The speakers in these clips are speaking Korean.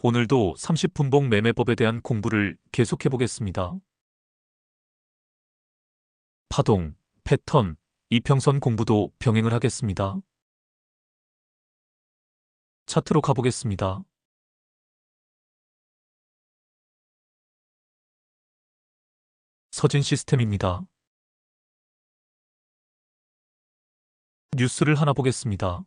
오늘도 30분봉 매매법에 대한 공부를 계속해 보겠습니다. 파동, 패턴, 이평선 공부도 병행을 하겠습니다. 차트로 가보겠습니다. 서진 시스템입니다. 뉴스를 하나 보겠습니다.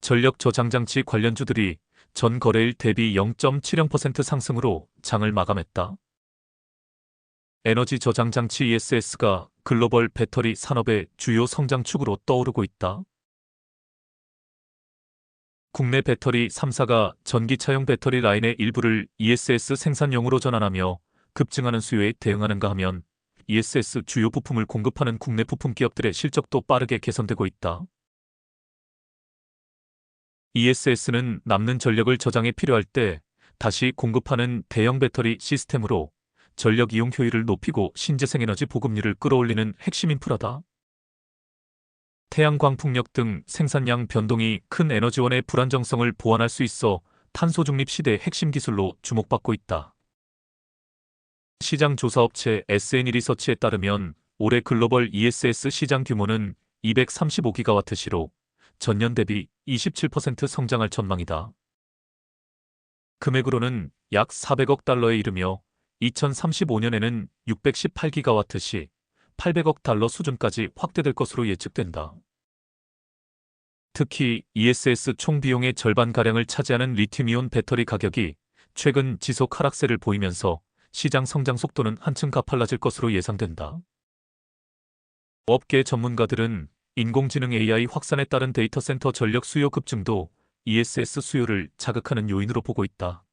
전력 저장장치 관련주들이 전 거래일 대비 0.70% 상승으로 장을 마감했다. 에너지 저장장치 ESS가 글로벌 배터리 산업의 주요 성장축으로 떠오르고 있다. 국내 배터리 3사가 전기차용 배터리 라인의 일부를 ESS 생산용으로 전환하며 급증하는 수요에 대응하는가 하면 ESS 주요 부품을 공급하는 국내 부품 기업들의 실적도 빠르게 개선되고 있다. ESS는 남는 전력을 저장에 필요할 때 다시 공급하는 대형 배터리 시스템으로 전력 이용 효율을 높이고 신재생에너지 보급률을 끌어올리는 핵심 인프라다. 태양광 풍력 등 생산량 변동이 큰 에너지원의 불안정성을 보완할 수 있어 탄소 중립 시대의 핵심 기술로 주목받고 있다. 시장 조사업체 SNE 리서치에 따르면 올해 글로벌 ESS 시장 규모는 235기가와트시로 전년 대비 27% 성장할 전망이다. 금액으로는 약 400억 달러에 이르며 2035년에는 618기가와트 시 800억 달러 수준까지 확대될 것으로 예측된다. 특히 ESS 총 비용의 절반가량을 차지하는 리튬이온 배터리 가격이 최근 지속 하락세를 보이면서 시장 성장 속도는 한층 가팔라질 것으로 예상된다. 업계 전문가들은 인공지능 AI 확산에 따른 데이터 센터 전력 수요 급증도 ESS 수요를 자극하는 요인으로 보고 있다.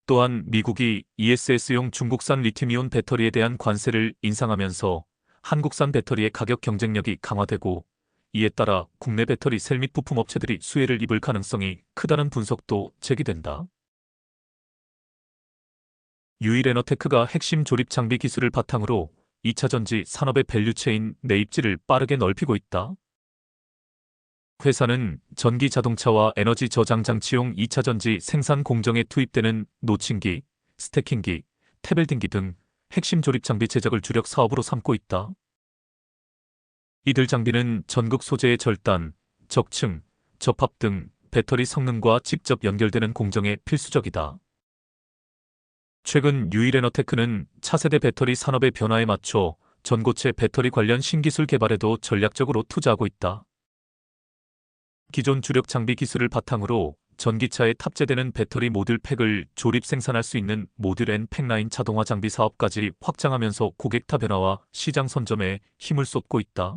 또한 미국이 ESS용 중국산 리튬이온 배터리에 대한 관세를 인상하면서 한국산 배터리의 가격 경쟁력이 강화되고 이에 따라 국내 배터리 셀 및 부품 업체들이 수혜를 입을 가능성이 크다는 분석도 제기된다. 유일에너테크가 핵심 조립 장비 기술을 바탕으로 2차전지 산업의 밸류체인 내입지를 빠르게 넓히고 있다. 회사는 전기 자동차와 에너지 저장 장치용 2차전지 생산 공정에 투입되는 노칭기, 스태킹기, 태벨딩기 등 핵심 조립 장비 제작을 주력 사업으로 삼고 있다. 이들 장비는 전극 소재의 절단, 적층, 접합 등 배터리 성능과 직접 연결되는 공정에 필수적이다. 최근 유일에너테크는 차세대 배터리 산업의 변화에 맞춰 전고체 배터리 관련 신기술 개발에도 전략적으로 투자하고 있다. 기존 주력 장비 기술을 바탕으로 전기차에 탑재되는 배터리 모듈 팩을 조립 생산할 수 있는 모듈 앤 팩라인 자동화 장비 사업까지 확장하면서 고객타 변화와 시장 선점에 힘을 쏟고 있다.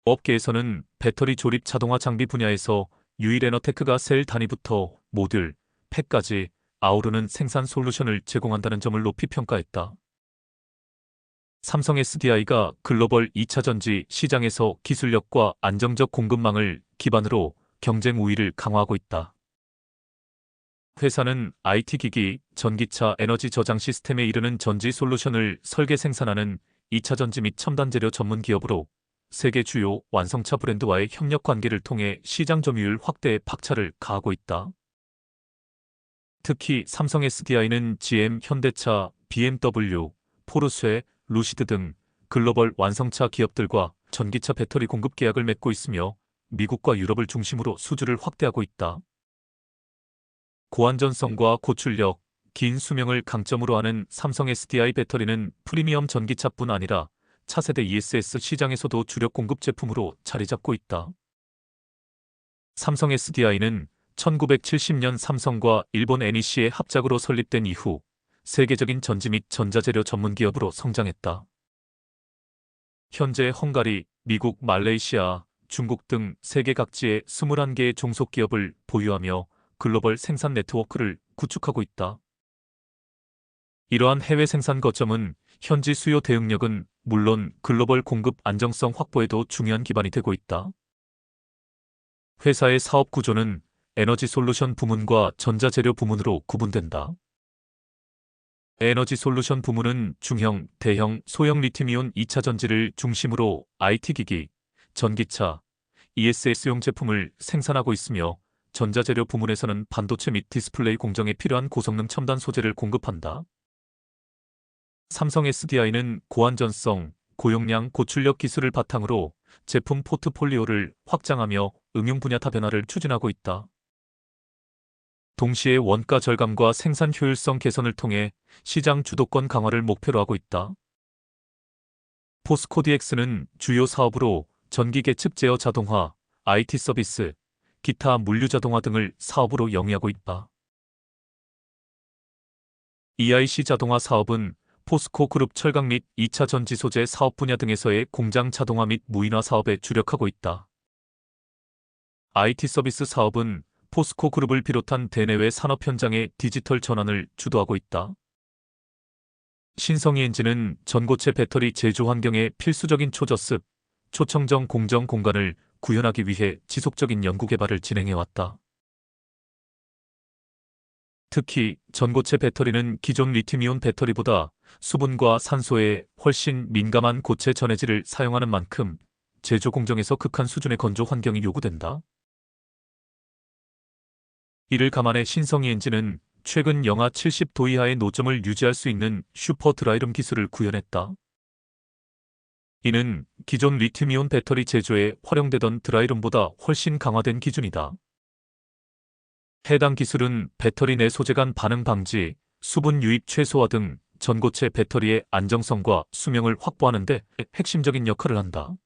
업계에서는 배터리 조립 자동화 장비 분야에서 유일에너테크가 셀 단위부터 모듈, 팩까지 아우르는 생산 솔루션을 제공한다는 점을 높이 평가했다. 삼성 SDI가 글로벌 2차전지 시장에서 기술력과 안정적 공급망을 기반으로 경쟁 우위를 강화하고 있다. 회사는 IT기기, 전기차 에너지 저장 시스템에 이르는 전지 솔루션을 설계 생산하는 2차전지 및 첨단 재료 전문 기업으로 세계 주요 완성차 브랜드와의 협력 관계를 통해 시장 점유율 확대에 박차를 가하고 있다. 특히 삼성 SDI는 GM, 현대차, BMW, 포르쉐, 루시드 등 글로벌 완성차 기업들과 전기차 배터리 공급 계약을 맺고 있으며 미국과 유럽을 중심으로 수주를 확대하고 있다. 고안전성과 고출력, 긴 수명을 강점으로 하는 삼성 SDI 배터리는 프리미엄 전기차뿐 아니라 차세대 ESS 시장에서도 주력 공급 제품으로 자리 잡고 있다. 삼성 SDI는 1970년 삼성과 일본 NEC의 합작으로 설립된 이후 세계적인 전지 및 전자재료 전문 기업으로 성장했다. 현재 헝가리, 미국, 말레이시아, 중국 등 세계 각지의 21개의 종속기업을 보유하며 글로벌 생산 네트워크를 구축하고 있다. 이러한 해외 생산 거점은 현지 수요 대응력은 물론 글로벌 공급 안정성 확보에도 중요한 기반이 되고 있다. 회사의 사업 구조는 에너지 솔루션 부문과 전자재료 부문으로 구분된다. 에너지 솔루션 부문은 중형, 대형, 소형 리튬이온 2차 전지를 중심으로 IT기기, 전기차, ESS용 제품을 생산하고 있으며 전자재료 부문에서는 반도체 및 디스플레이 공정에 필요한 고성능 첨단 소재를 공급한다. 삼성 SDI는 고안전성, 고용량, 고출력 기술을 바탕으로 제품 포트폴리오를 확장하며 응용 분야 다변화를 추진하고 있다. 동시에 원가 절감과 생산 효율성 개선을 통해 시장 주도권 강화를 목표로 하고 있다. 포스코 DX는 주요 사업으로 전기 계측 제어 자동화, IT 서비스, 기타 물류 자동화 등을 사업으로 영위하고 있다. EIC 자동화 사업은 포스코 그룹 철강 및 2차 전지 소재 사업 분야 등에서의 공장 자동화 및 무인화 사업에 주력하고 있다. IT 서비스 사업은 포스코 그룹을 비롯한 대내외 산업 현장의 디지털 전환을 주도하고 있다. 신성이 엔진은 전고체 배터리 제조 환경에 필수적인 초저습, 초청정 공정 공간을 구현하기 위해 지속적인 연구 개발을 진행해왔다. 특히 전고체 배터리는 기존 리튬이온 배터리보다 수분과 산소에 훨씬 민감한 고체 전해질을 사용하는 만큼 제조 공정에서 극한 수준의 건조 환경이 요구된다. 이를 감안해 신성이 엔진은 최근 영하 70도 이하의 노점을 유지할 수 있는 슈퍼 드라이룸 기술을 구현했다. 이는 기존 리튬이온 배터리 제조에 활용되던 드라이룸보다 훨씬 강화된 기준이다. 해당 기술은 배터리 내 소재 간 반응 방지, 수분 유입 최소화 등 전고체 배터리의 안정성과 수명을 확보하는 데 핵심적인 역할을 한다.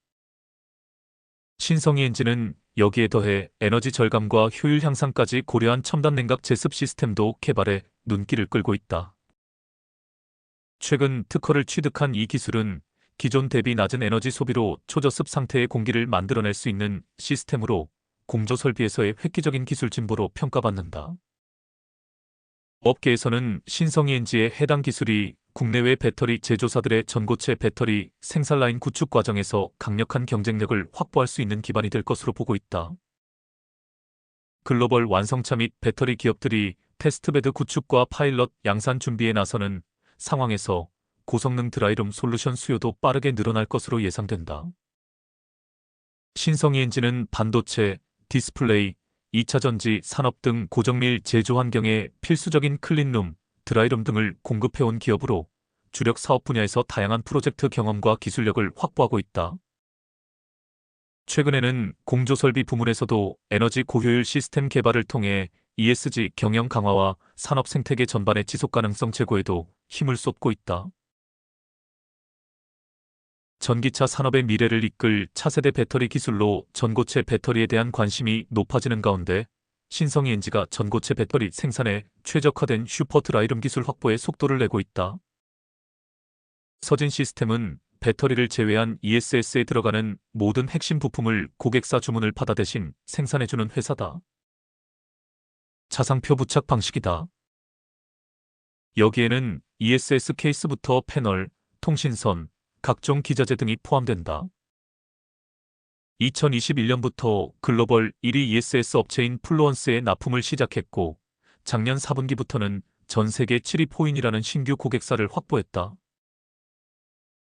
신성이 엔진은 여기에 더해 에너지 절감과 효율 향상까지 고려한 첨단 냉각 제습 시스템도 개발해 눈길을 끌고 있다. 최근 특허를 취득한 이 기술은 기존 대비 낮은 에너지 소비로 초저습 상태의 공기를 만들어낼 수 있는 시스템으로 공조 설비에서의 획기적인 기술 진보로 평가받는다. 업계에서는 신성이 엔지의 해당 기술이 국내외 배터리 제조사들의 전고체 배터리 생산 라인 구축 과정에서 강력한 경쟁력을 확보할 수 있는 기반이 될 것으로 보고 있다. 글로벌 완성차 및 배터리 기업들이 테스트베드 구축과 파일럿 양산 준비에 나서는 상황에서 고성능 드라이룸 솔루션 수요도 빠르게 늘어날 것으로 예상된다. 신성이 엔진은 반도체, 디스플레이, 2차 전지 산업 등 고정밀 제조 환경에 필수적인 클린룸, 드라이룸 등을 공급해온 기업으로 주력 사업 분야에서 다양한 프로젝트 경험과 기술력을 확보하고 있다. 최근에는 공조설비 부문에서도 에너지 고효율 시스템 개발을 통해 ESG 경영 강화와 산업 생태계 전반의 지속 가능성 제고에도 힘을 쏟고 있다. 전기차 산업의 미래를 이끌 차세대 배터리 기술로 전고체 배터리에 대한 관심이 높아지는 가운데 신성이 엔지가 전고체 배터리 생산에 최적화된 슈퍼 드라이룸 기술 확보에 속도를 내고 있다. 서진 시스템은 배터리를 제외한 ESS에 들어가는 모든 핵심 부품을 고객사 주문을 받아 대신 생산해주는 회사다. 차상표 부착 방식이다. 여기에는 ESS 케이스부터 패널, 통신선, 각종 기자재 등이 포함된다. 2021년부터 글로벌 1위 ESS 업체인 플루언스에 납품을 시작했고 작년 4분기부터는 전 세계 7위 포인이라는 신규 고객사를 확보했다.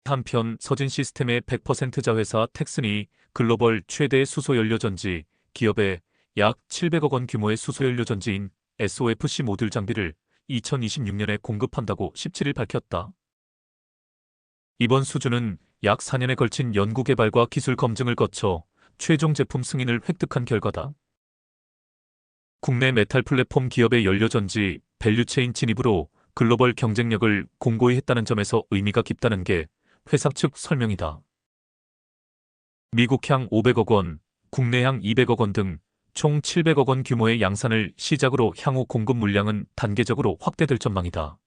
한편 서진 시스템의 100% 자회사 텍슨이 글로벌 최대 수소연료전지 기업에 약 700억 원 규모의 수소연료전지인 SOFC 모듈 장비를 2026년에 공급한다고 17일 밝혔다. 이번 수주는 약 4년에 걸친 연구개발과 기술 검증을 거쳐 최종 제품 승인을 획득한 결과다. 국내 메탈 플랫폼 기업의 연료전지 밸류체인 진입으로 글로벌 경쟁력을 공고히 했다는 점에서 의미가 깊다는 게 회사 측 설명이다. 미국향 500억 원, 국내향 200억 원 등 총 700억 원 규모의 양산을 시작으로 향후 공급 물량은 단계적으로 확대될 전망이다.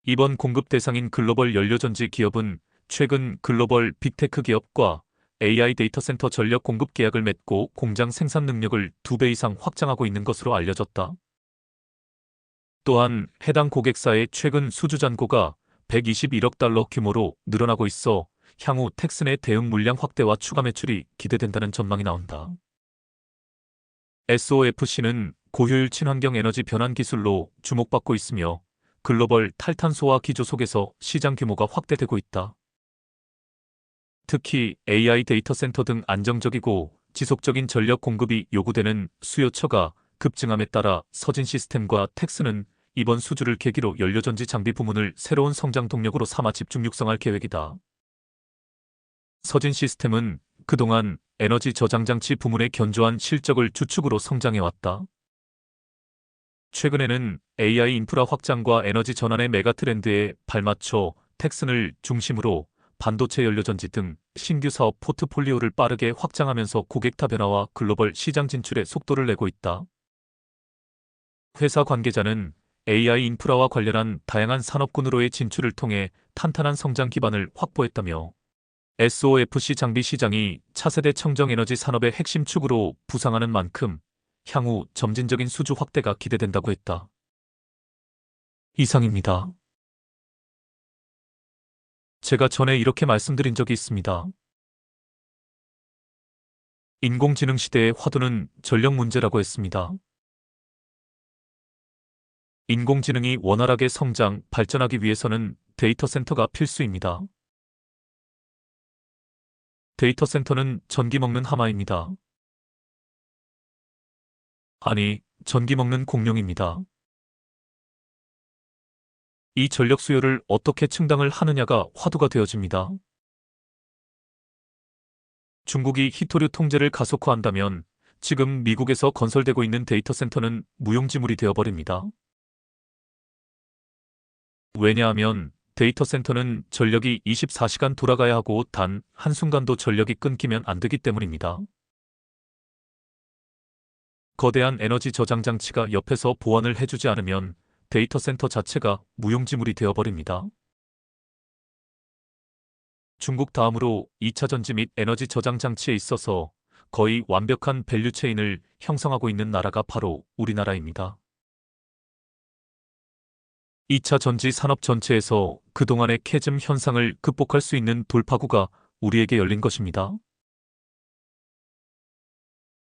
이번 공급 대상인 글로벌 연료전지 기업은 최근 글로벌 빅테크 기업과 AI 데이터 센터 전력 공급 계약을 맺고 공장 생산 능력을 2배 이상 확장하고 있는 것으로 알려졌다. 또한 해당 고객사의 최근 수주 잔고가 121억 달러 규모로 늘어나고 있어 향후 텍슨의 대응 물량 확대와 추가 매출이 기대된다는 전망이 나온다. SOFC는 고효율 친환경 에너지 변환 기술로 주목받고 있으며 글로벌 탈탄소화 기조 속에서 시장 규모가 확대되고 있다. 특히 AI 데이터 센터 등 안정적이고 지속적인 전력 공급이 요구되는 수요처가 급증함에 따라 서진 시스템과 텍스는 이번 수주를 계기로 연료전지 장비 부문을 새로운 성장 동력으로 삼아 집중 육성할 계획이다. 서진 시스템은 그동안 에너지 저장 장치 부문의 견조한 실적을 주축으로 성장해왔다. 최근에는 AI 인프라 확장과 에너지 전환의 메가 트렌드에 발맞춰 텍슨을 중심으로 반도체 연료전지 등 신규 사업 포트폴리오를 빠르게 확장하면서 고객타 변화와 글로벌 시장 진출에 속도를 내고 있다. 회사 관계자는 AI 인프라와 관련한 다양한 산업군으로의 진출을 통해 탄탄한 성장 기반을 확보했다며 SOFC 장비 시장이 차세대 청정에너지 산업의 핵심 축으로 부상하는 만큼 향후 점진적인 수주 확대가 기대된다고 했다. 이상입니다. 제가 전에 이렇게 말씀드린 적이 있습니다. 인공지능 시대의 화두는 전력 문제라고 했습니다. 인공지능이 원활하게 성장, 발전하기 위해서는 데이터 센터가 필수입니다. 데이터 센터는 전기 먹는 하마입니다. 아니, 전기 먹는 공룡입니다. 이 전력 수요를 어떻게 충당을 하느냐가 화두가 되어집니다. 중국이 히토류 통제를 가속화한다면 지금 미국에서 건설되고 있는 데이터 센터는 무용지물이 되어버립니다. 왜냐하면 데이터 센터는 전력이 24시간 돌아가야 하고 단 한순간도 전력이 끊기면 안 되기 때문입니다. 거대한 에너지 저장 장치가 옆에서 보완을 해주지 않으면 데이터 센터 자체가 무용지물이 되어버립니다. 중국 다음으로 2차 전지 및 에너지 저장 장치에 있어서 거의 완벽한 밸류체인을 형성하고 있는 나라가 바로 우리나라입니다. 2차 전지 산업 전체에서 그동안의 캐즘 현상을 극복할 수 있는 돌파구가 우리에게 열린 것입니다.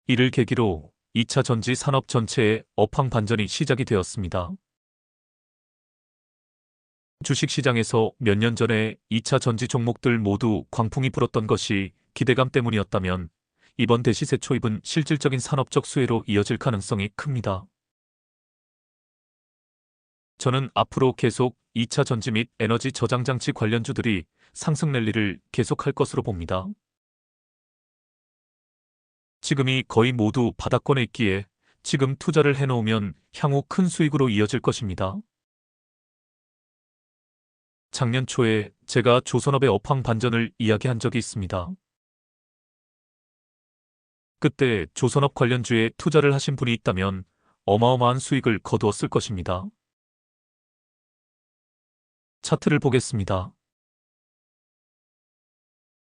이를 계기로 2차 전지 산업 전체의 업황 반전이 시작이 되었습니다. 주식시장에서 몇 년 전에 2차 전지 종목들 모두 광풍이 불었던 것이 기대감 때문이었다면 이번 대시세 초입은 실질적인 산업적 수혜로 이어질 가능성이 큽니다. 저는 앞으로 계속 2차 전지 및 에너지 저장 장치 관련주들이 상승 랠리를 계속할 것으로 봅니다. 지금이 거의 모두 바닥권에 있기에 지금 투자를 해놓으면 향후 큰 수익으로 이어질 것입니다. 작년 초에 제가 조선업의 업황 반전을 이야기한 적이 있습니다. 그때 조선업 관련주에 투자를 하신 분이 있다면 어마어마한 수익을 거두었을 것입니다. 차트를 보겠습니다.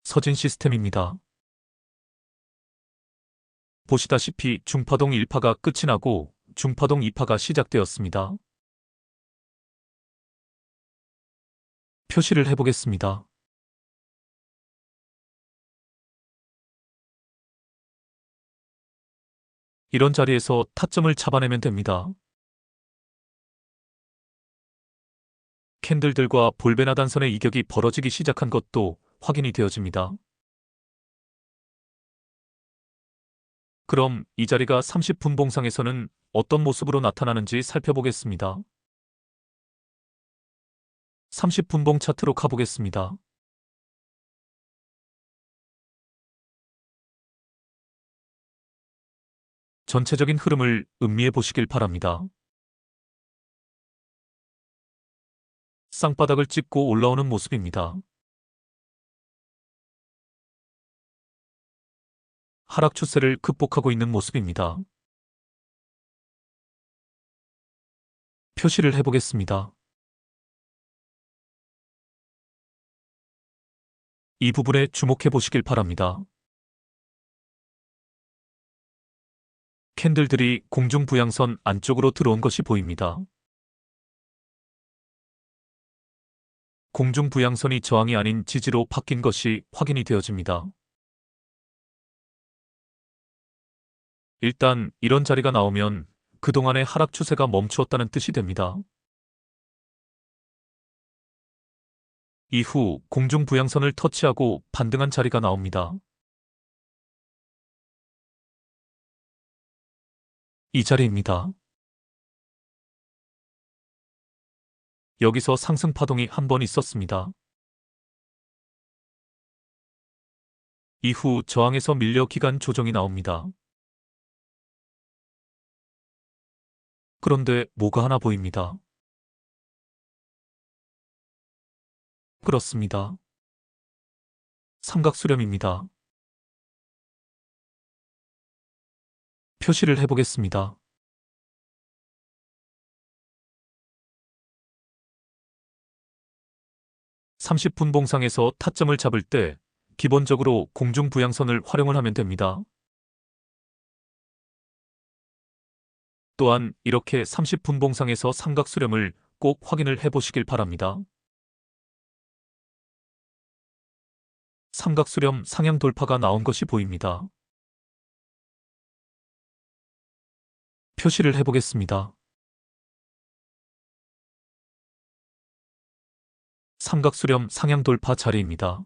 서진 시스템입니다. 보시다시피 중파동 1파가 끝이 나고 중파동 2파가 시작되었습니다. 표시를 해보겠습니다. 이런 자리에서 타점을 잡아내면 됩니다. 캔들들과 볼베나단선의 이격이 벌어지기 시작한 것도 확인이 되어집니다. 그럼 이 자리가 30분 봉상에서는 어떤 모습으로 나타나는지 살펴보겠습니다. 30분 봉 차트로 가보겠습니다. 전체적인 흐름을 음미해 보시길 바랍니다. 쌍바닥을 찍고 올라오는 모습입니다. 하락 추세를 극복하고 있는 모습입니다. 표시를 해보겠습니다. 이 부분에 주목해 보시길 바랍니다. 캔들들이 공중부양선 안쪽으로 들어온 것이 보입니다. 공중부양선이 저항이 아닌 지지로 바뀐 것이 확인이 되어집니다. 일단 이런 자리가 나오면 그동안의 하락 추세가 멈추었다는 뜻이 됩니다. 이후 공중 부양선을 터치하고 반등한 자리가 나옵니다. 이 자리입니다. 여기서 상승 파동이 한 번 있었습니다. 이후 저항에서 밀려 기간 조정이 나옵니다. 그런데 뭐가 하나 보입니다. 그렇습니다. 삼각수렴입니다. 표시를 해보겠습니다. (30분) 봉상에서 타점을 잡을 때 기본적으로 공중 부양선을 활용을 하면 됩니다. 또한 이렇게 30분 봉상에서 삼각수렴을 꼭 확인을 해보시길 바랍니다. 삼각수렴 상향 돌파가 나온 것이 보입니다. 표시를 해보겠습니다. 삼각수렴 상향 돌파 자리입니다.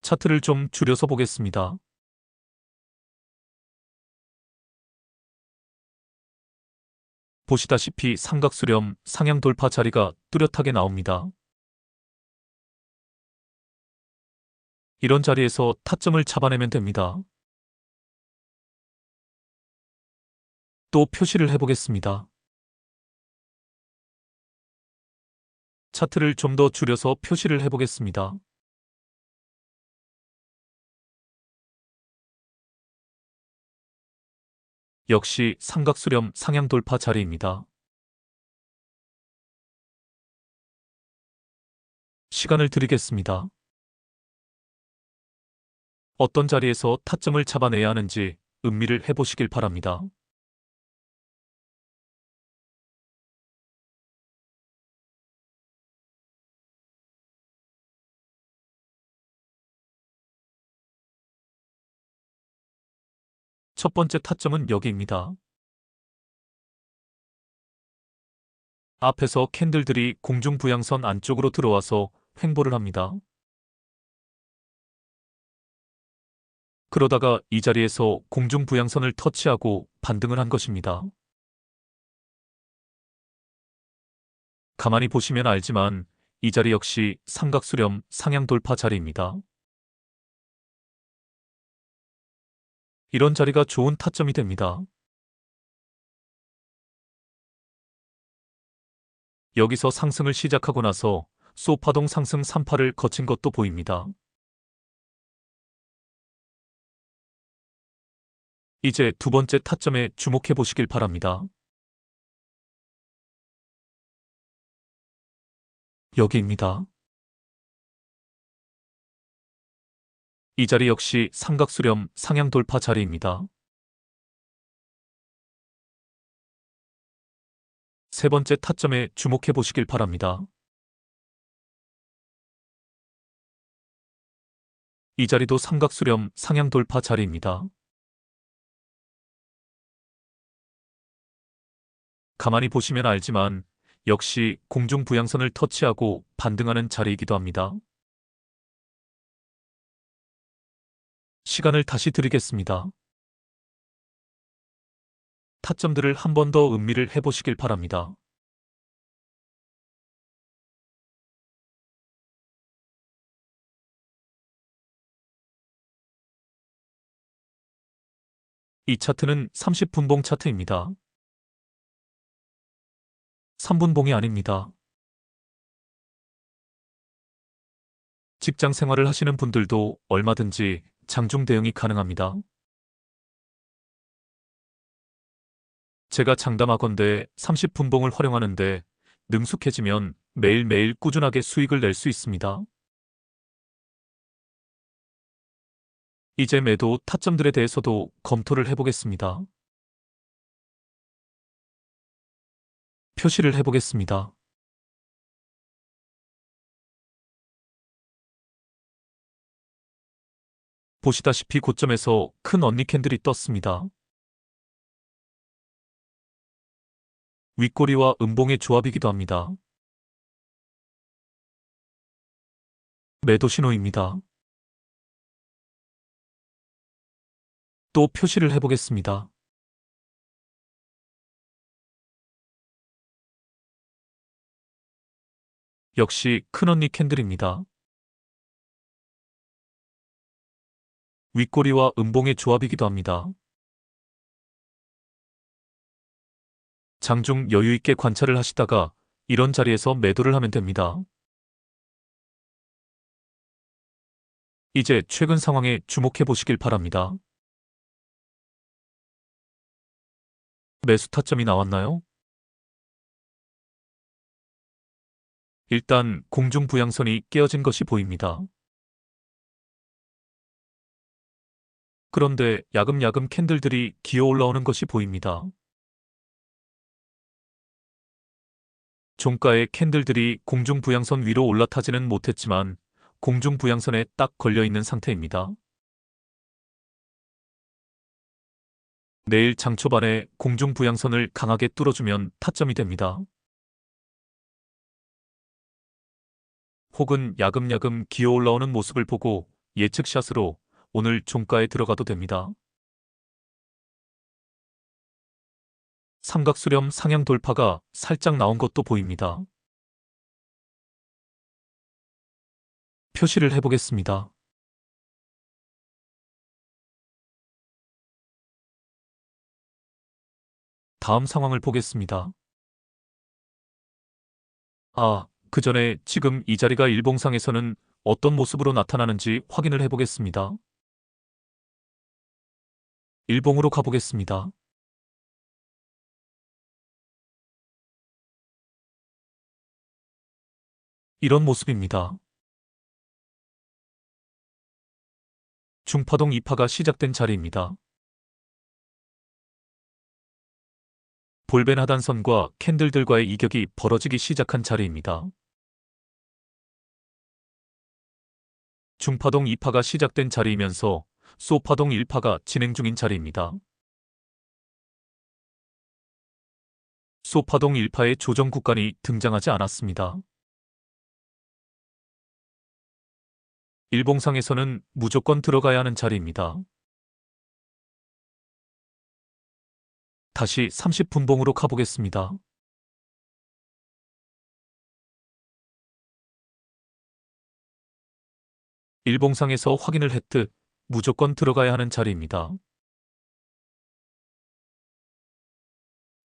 차트를 좀 줄여서 보겠습니다. 보시다시피 삼각수렴 상향 돌파 자리가 뚜렷하게 나옵니다. 이런 자리에서 타점을 잡아내면 됩니다. 또 표시를 해보겠습니다. 차트를 좀 더 줄여서 표시를 해보겠습니다. 역시 삼각수렴 상향 돌파 자리입니다. 시간을 드리겠습니다. 어떤 자리에서 타점을 잡아내야 하는지 음미를 해보시길 바랍니다. 첫 번째 타점은 여기입니다. 앞에서 캔들들이 공중 부양선 안쪽으로 들어와서 횡보를 합니다. 그러다가 이 자리에서 공중 부양선을 터치하고 반등을 한 것입니다. 가만히 보시면 알지만 이 자리 역시 삼각수렴 상향 돌파 자리입니다. 이런 자리가 좋은 타점이 됩니다. 여기서 상승을 시작하고 나서 소파동 상승 3파를 거친 것도 보입니다. 이제 두 번째 타점에 주목해 보시길 바랍니다. 여기입니다. 이 자리 역시 삼각수렴 상향 돌파 자리입니다. 세 번째 타점에 주목해 보시길 바랍니다. 이 자리도 삼각수렴 상향 돌파 자리입니다. 가만히 보시면 알지만 역시 공중 부양선을 터치하고 반등하는 자리이기도 합니다. 시간을 다시 드리겠습니다. 타점들을 한 번 더 음미를 해보시길 바랍니다. 이 차트는 30분봉 차트입니다. 3분봉이 아닙니다. 직장 생활을 하시는 분들도 얼마든지 장중 대응이 가능합니다. 제가 장담하건대 30분봉을 활용하는데 능숙해지면 매일매일 꾸준하게 수익을 낼 수 있습니다. 이제 매도 타점들에 대해서도 검토를 해보겠습니다. 표시를 해보겠습니다. 보시다시피 고점에서 큰 언니 캔들이 떴습니다. 윗꼬리와 음봉의 조합이기도 합니다. 매도 신호입니다. 또 표시를 해보겠습니다. 역시 큰언니 캔들입니다. 윗꼬리와 음봉의 조합이기도 합니다. 장중 여유있게 관찰을 하시다가 이런 자리에서 매도를 하면 됩니다. 이제 최근 상황에 주목해 보시길 바랍니다. 매수 타점이 나왔나요? 일단 공중 부양선이 깨어진 것이 보입니다. 그런데 야금야금 캔들들이 기어 올라오는 것이 보입니다. 종가의 캔들들이 공중 부양선 위로 올라타지는 못했지만 공중 부양선에 딱 걸려 있는 상태입니다. 내일 장 초반에 공중 부양선을 강하게 뚫어주면 타점이 됩니다. 혹은 야금야금 기어 올라오는 모습을 보고 예측샷으로 오늘 종가에 들어가도 됩니다. 삼각수렴 상향 돌파가 살짝 나온 것도 보입니다. 표시를 해보겠습니다. 다음 상황을 보겠습니다. 그 전에 지금 이 자리가 일봉상에서는 어떤 모습으로 나타나는지 확인을 해보겠습니다. 일봉으로 가보겠습니다. 이런 모습입니다. 중파동 2파가 시작된 자리입니다. 볼벤 하단선과 캔들들과의 이격이 벌어지기 시작한 자리입니다. 중파동 2파가 시작된 자리이면서 소파동 1파가 진행 중인 자리입니다. 소파동 1파의 조정 구간이 등장하지 않았습니다. 일봉상에서는 무조건 들어가야 하는 자리입니다. 다시 30분봉으로 가보겠습니다. 일봉상에서 확인을 했듯 무조건 들어가야 하는 자리입니다.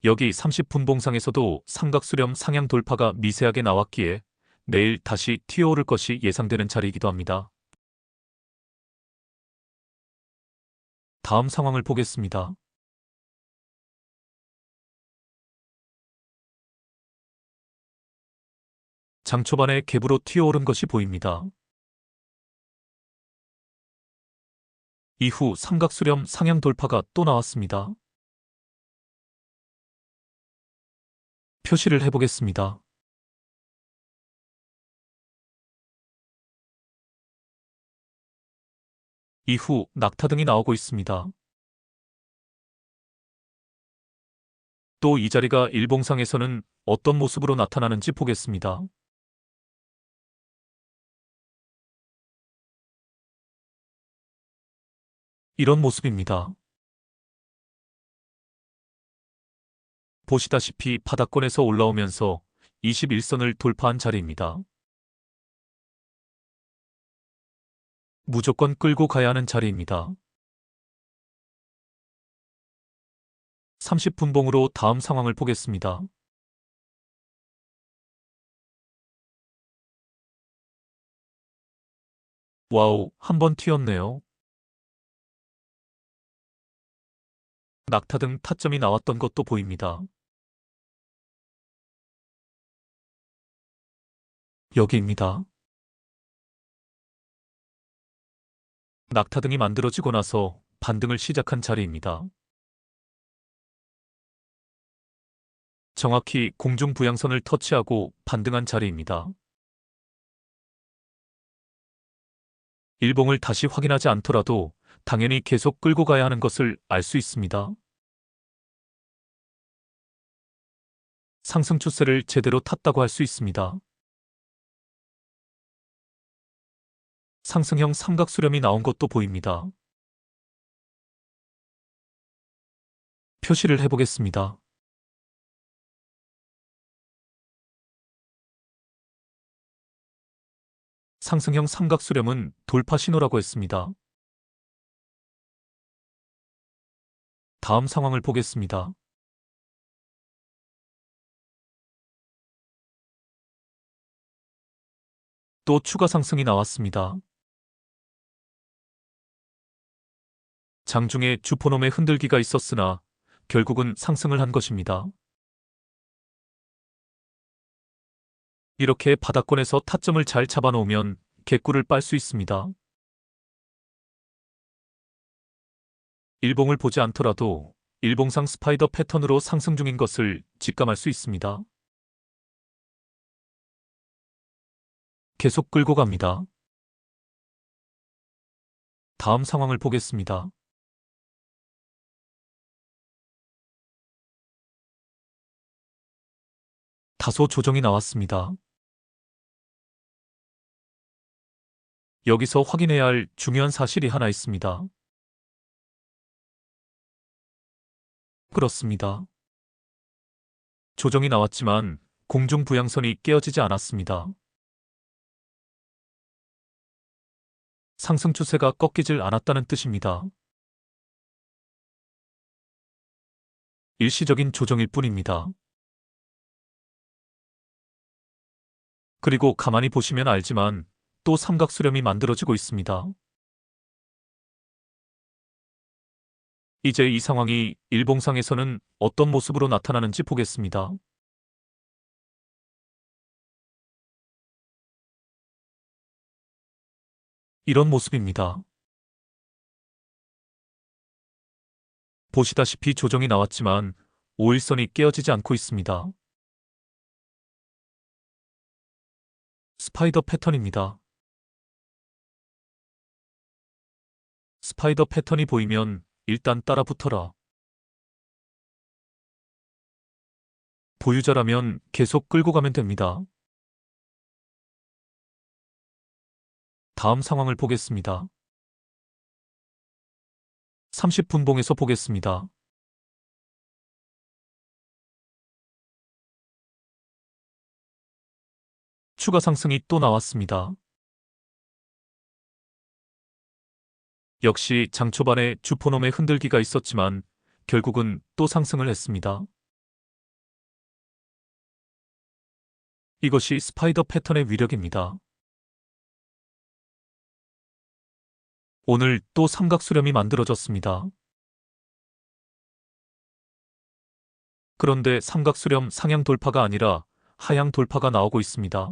여기 30분봉상에서도 삼각수렴 상향 돌파가 미세하게 나왔기에 내일 다시 튀어오를 것이 예상되는 자리이기도 합니다. 다음 상황을 보겠습니다. 장 초반에 갭으로 튀어오른 것이 보입니다. 이후 삼각수렴 상향 돌파가 또 나왔습니다. 표시를 해보겠습니다. 이후 낙타등이 나오고 있습니다. 또 이 자리가 일봉상에서는 어떤 모습으로 나타나는지 보겠습니다. 이런 모습입니다. 보시다시피 바닥권에서 올라오면서 21선을 돌파한 자리입니다. 무조건 끌고 가야 하는 자리입니다. 30분봉으로 다음 상황을 보겠습니다. 와우, 한 번 튀었네요. 낙타등 타점이 나왔던 것도 보입니다. 여기입니다. 낙타등이 만들어지고 나서 반등을 시작한 자리입니다. 정확히 공중 부양선을 터치하고 반등한 자리입니다. 일봉을 다시 확인하지 않더라도 당연히 계속 끌고 가야 하는 것을 알 수 있습니다. 상승 추세를 제대로 탔다고 할 수 있습니다. 상승형 삼각수렴이 나온 것도 보입니다. 표시를 해보겠습니다. 상승형 삼각수렴은 돌파 신호라고 했습니다. 다음 상황을 보겠습니다. 또 추가 상승이 나왔습니다. 장중에 주포놈의 흔들기가 있었으나 결국은 상승을 한 것입니다. 이렇게 바닥권에서 타점을 잘 잡아놓으면 개꿀을 빨 수 있습니다. 일봉을 보지 않더라도 일봉상 스파이더 패턴으로 상승 중인 것을 직감할 수 있습니다. 계속 끌고 갑니다. 다음 상황을 보겠습니다. 다소 조정이 나왔습니다. 여기서 확인해야 할 중요한 사실이 하나 있습니다. 그렇습니다. 조정이 나왔지만 공중 부양선이 깨어지지 않았습니다. 상승 추세가 꺾이질 않았다는 뜻입니다. 일시적인 조정일 뿐입니다. 그리고 가만히 보시면 알지만 또 삼각수렴이 만들어지고 있습니다. 이제 이 상황이 일봉상에서는 어떤 모습으로 나타나는지 보겠습니다. 이런 모습입니다. 보시다시피 조정이 나왔지만 5일선이 깨어지지 않고 있습니다. 스파이더 패턴입니다. 스파이더 패턴이 보이면 일단 따라 붙어라. 보유자라면 계속 끌고 가면 됩니다. 다음 상황을 보겠습니다. 30분봉에서 보겠습니다. 추가 상승이 또 나왔습니다. 역시 장 초반에 주포놈의 흔들기가 있었지만 결국은 또 상승을 했습니다. 이것이 스파이더 패턴의 위력입니다. 오늘 또 삼각수렴이 만들어졌습니다. 그런데 삼각수렴 상향 돌파가 아니라 하향 돌파가 나오고 있습니다.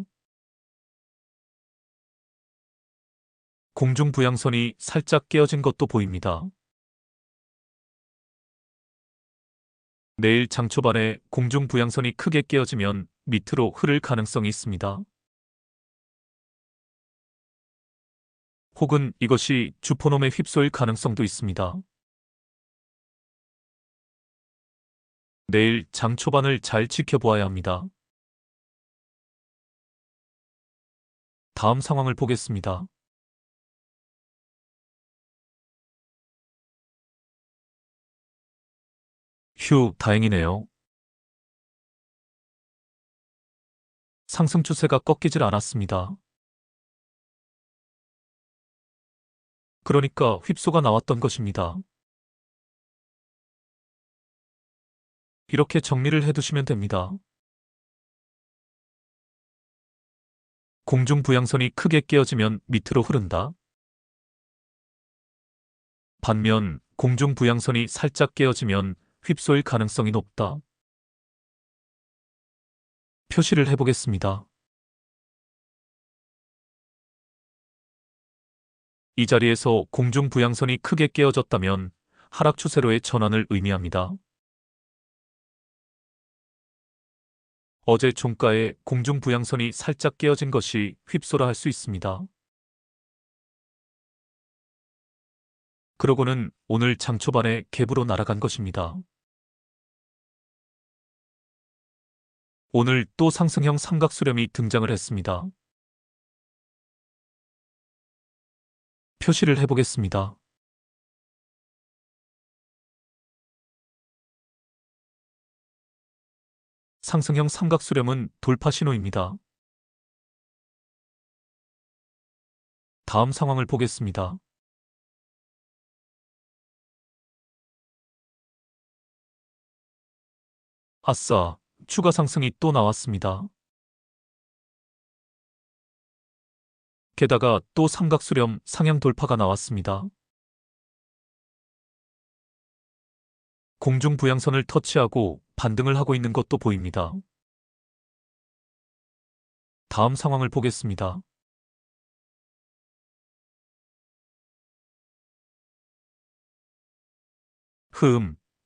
공중 부양선이 살짝 깨어진 것도 보입니다. 내일 장 초반에 공중 부양선이 크게 깨어지면 밑으로 흐를 가능성이 있습니다. 혹은 이것이 주포놈에 휩쓸릴 가능성도 있습니다. 내일 장 초반을 잘 지켜보아야 합니다. 다음 상황을 보겠습니다. 휴, 다행이네요. 상승 추세가 꺾이질 않았습니다. 그러니까 휩소가 나왔던 것입니다. 이렇게 정리를 해두시면 됩니다. 공중 부양선이 크게 깨어지면 밑으로 흐른다. 반면 공중 부양선이 살짝 깨어지면 휩소일 가능성이 높다. 표시를 해보겠습니다. 이 자리에서 공중 부양선이 크게 깨어졌다면 하락 추세로의 전환을 의미합니다. 어제 종가에 공중 부양선이 살짝 깨어진 것이 휩소라 할 수 있습니다. 그러고는 오늘 장 초반에 갭으로 날아간 것입니다. 오늘 또 상승형 삼각수렴이 등장을 했습니다. 표시를 해보겠습니다. 상승형 삼각수렴은 돌파 신호입니다. 다음 상황을 보겠습니다. 아싸, 추가 상승이 또 나왔습니다. 게다가 또 삼각수렴 상향 돌파가 나왔습니다. 공중 부양선을 터치하고 반등을 하고 있는 것도 보입니다. 다음 상황을 보겠습니다.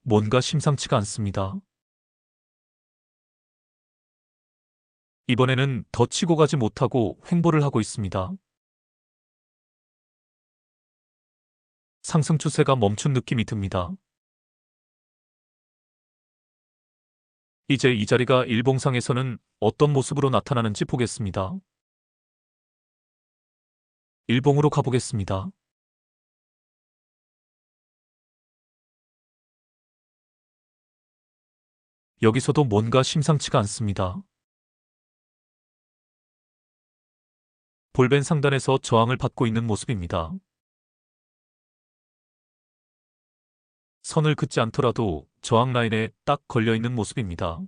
뭔가 심상치가 않습니다. 이번에는 더 치고 가지 못하고 횡보를 하고 있습니다. 상승 추세가 멈춘 느낌이 듭니다. 이제 이 자리가 일봉상에서는 어떤 모습으로 나타나는지 보겠습니다. 일봉으로 가보겠습니다. 여기서도 뭔가 심상치가 않습니다. 볼벤 상단에서 저항을 받고 있는 모습입니다. 선을 긋지 않더라도 저항 라인에 딱 걸려있는 모습입니다.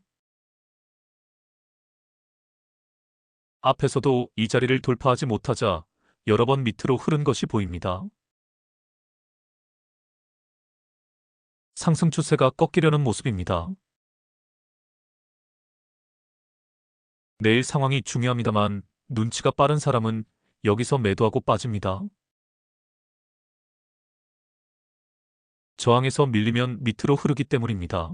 앞에서도 이 자리를 돌파하지 못하자 여러 번 밑으로 흐른 것이 보입니다. 상승 추세가 꺾이려는 모습입니다. 내일 상황이 중요합니다만 눈치가 빠른 사람은 여기서 매도하고 빠집니다. 저항에서 밀리면 밑으로 흐르기 때문입니다.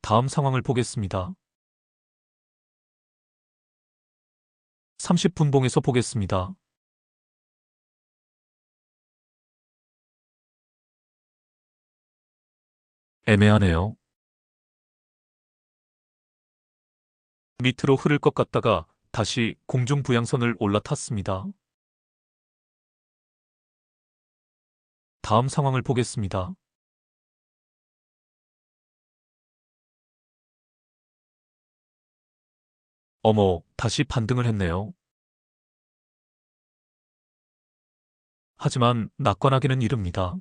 다음 상황을 보겠습니다. 30분봉에서 보겠습니다. 애매하네요. 밑으로 흐를 것 같다가 다시 공중 부양선을 올라탔습니다. 다음 상황을 보겠습니다. 어머, 다시 반등을 했네요. 하지만 낙관하기는 이릅니다.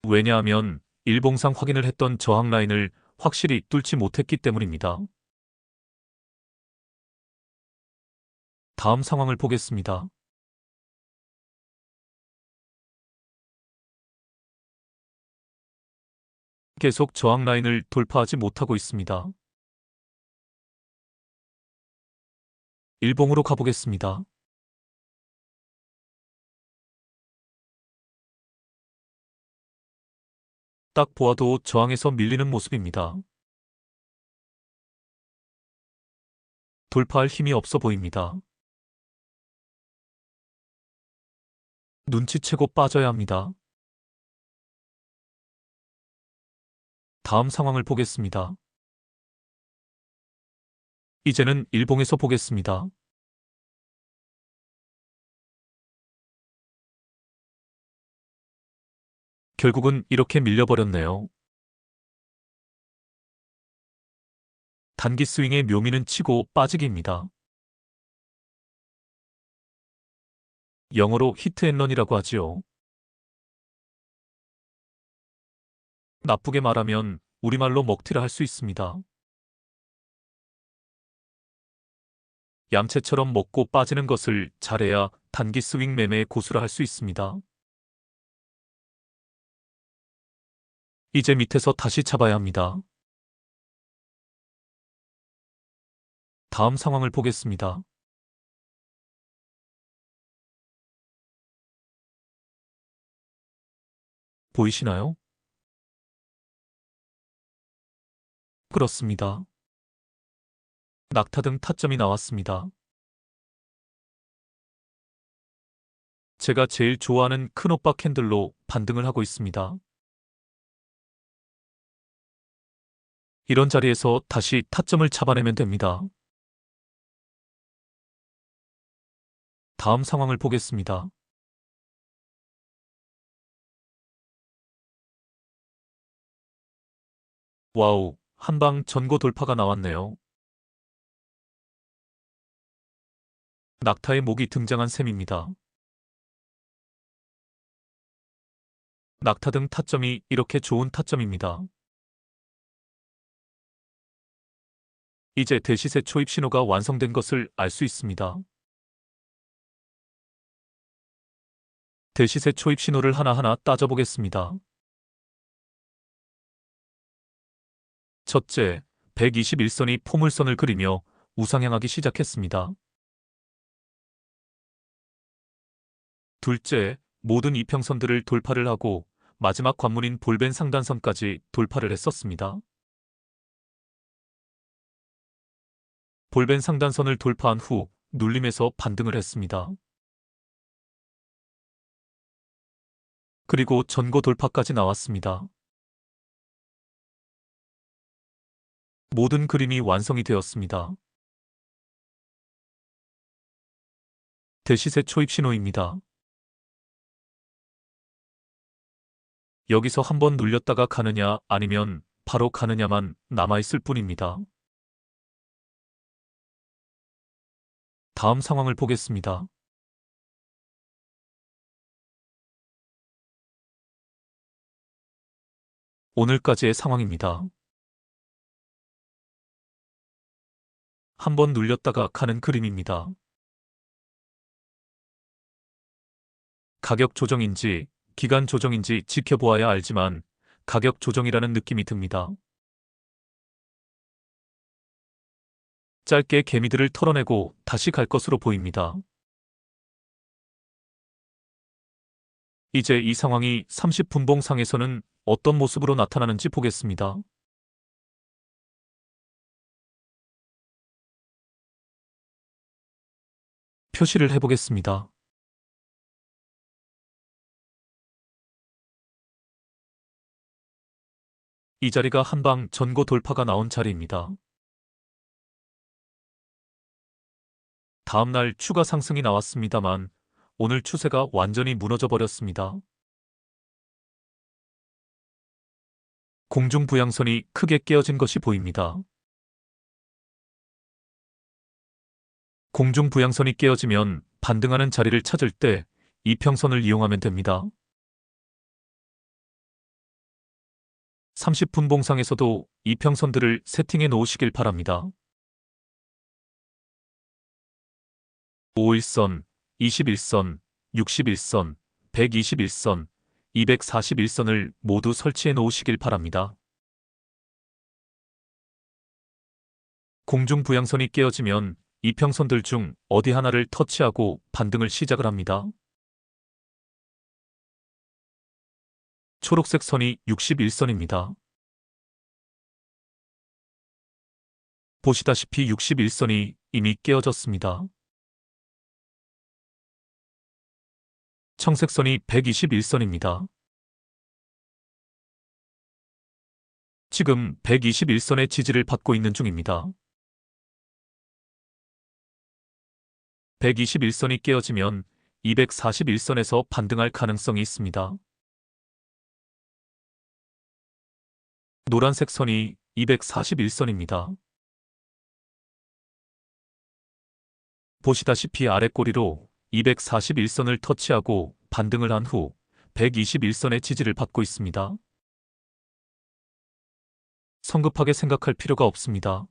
왜냐하면 일봉상 확인을 했던 저항 라인을 확실히 뚫지 못했기 때문입니다. 다음 상황을 보겠습니다. 계속 저항 라인을 돌파하지 못하고 있습니다. 일봉으로 가보겠습니다. 딱 보아도 저항에서 밀리는 모습입니다. 돌파할 힘이 없어 보입니다. 눈치채고 빠져야 합니다. 다음 상황을 보겠습니다. 이제는 일봉에서 보겠습니다. 결국은 이렇게 밀려버렸네요. 단기 스윙의 묘미는 치고 빠지기입니다. 영어로 히트앤런이라고 하지요. 나쁘게 말하면 우리말로 먹튀를 할 수 있습니다. 얌체처럼 먹고 빠지는 것을 잘해야 단기 스윙 매매의 고수를 할 수 있습니다. 이제 밑에서 다시 잡아야 합니다. 다음 상황을 보겠습니다. 보이시나요? 그렇습니다. 낙타 등 타점이 나왔습니다. 제가 제일 좋아하는 큰오빠 캔들로 반등을 하고 있습니다. 이런 자리에서 다시 타점을 잡아내면 됩니다. 다음 상황을 보겠습니다. 와우, 한방 전고 돌파가 나왔네요. 낙타의 목이 등장한 셈입니다. 낙타 등 타점이 이렇게 좋은 타점입니다. 이제 대시세 초입 신호가 완성된 것을 알 수 있습니다. 대시세 초입 신호를 하나하나 따져보겠습니다. 첫째, 121선이 포물선을 그리며 우상향하기 시작했습니다. 둘째, 모든 이평선들을 돌파를 하고 마지막 관문인 볼벤 상단선까지 돌파를 했었습니다. 볼벤 상단선을 돌파한 후 눌림에서 반등을 했습니다. 그리고 전고 돌파까지 나왔습니다. 모든 그림이 완성이 되었습니다. 대시세 초입 신호입니다. 여기서 한번 눌렸다가 가느냐 아니면 바로 가느냐만 남아있을 뿐입니다. 다음 상황을 보겠습니다. 오늘까지의 상황입니다. 한번 눌렸다가 가는 그림입니다. 가격 조정인지 기간 조정인지 지켜보아야 알지만 가격 조정이라는 느낌이 듭니다. 짧게 개미들을 털어내고 다시 갈 것으로 보입니다. 이제 이 상황이 30분봉상에서는 어떤 모습으로 나타나는지 보겠습니다. 표시를 해보겠습니다. 이 자리가 한방 전고 돌파가 나온 자리입니다. 다음날 추가 상승이 나왔습니다만 오늘 추세가 완전히 무너져 버렸습니다. 공중 부양선이 크게 깨어진 것이 보입니다. 공중 부양선이 깨어지면 반등하는 자리를 찾을 때 이평선을 이용하면 됩니다. 30분 봉상에서도 이평선들을 세팅해 놓으시길 바랍니다. 51선, 21선, 61선, 121선, 241선을 모두 설치해 놓으시길 바랍니다. 공중 부양선이 깨어지면 이평선들 중 어디 하나를 터치하고 반등을 시작을 합니다. 초록색 선이 61선입니다. 보시다시피 61선이 이미 깨어졌습니다. 청색 선이 121선입니다. 지금 121선의 지지를 받고 있는 중입니다. 121선이 깨어지면 241선에서 반등할 가능성이 있습니다. 노란색 선이 241선입니다. 보시다시피 아래 꼬리로 241선을 터치하고 반등을 한 후 121선의 지지를 받고 있습니다. 성급하게 생각할 필요가 없습니다.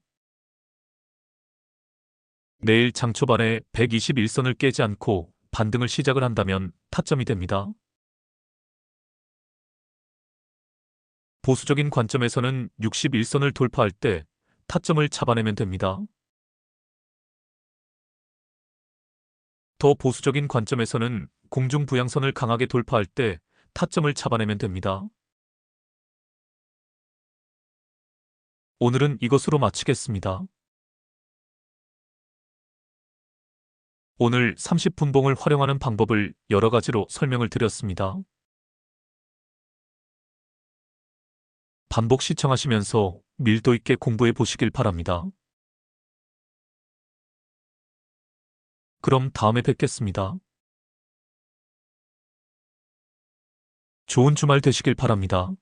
내일 장 초반에 121선을 깨지 않고 반등을 시작을 한다면 타점이 됩니다. 보수적인 관점에서는 61선을 돌파할 때 타점을 잡아내면 됩니다. 더 보수적인 관점에서는 공중 부양선을 강하게 돌파할 때 타점을 잡아내면 됩니다. 오늘은 이것으로 마치겠습니다. 오늘 30분봉을 활용하는 방법을 여러 가지로 설명을 드렸습니다. 반복 시청하시면서 밀도 있게 공부해 보시길 바랍니다. 그럼 다음에 뵙겠습니다. 좋은 주말 되시길 바랍니다.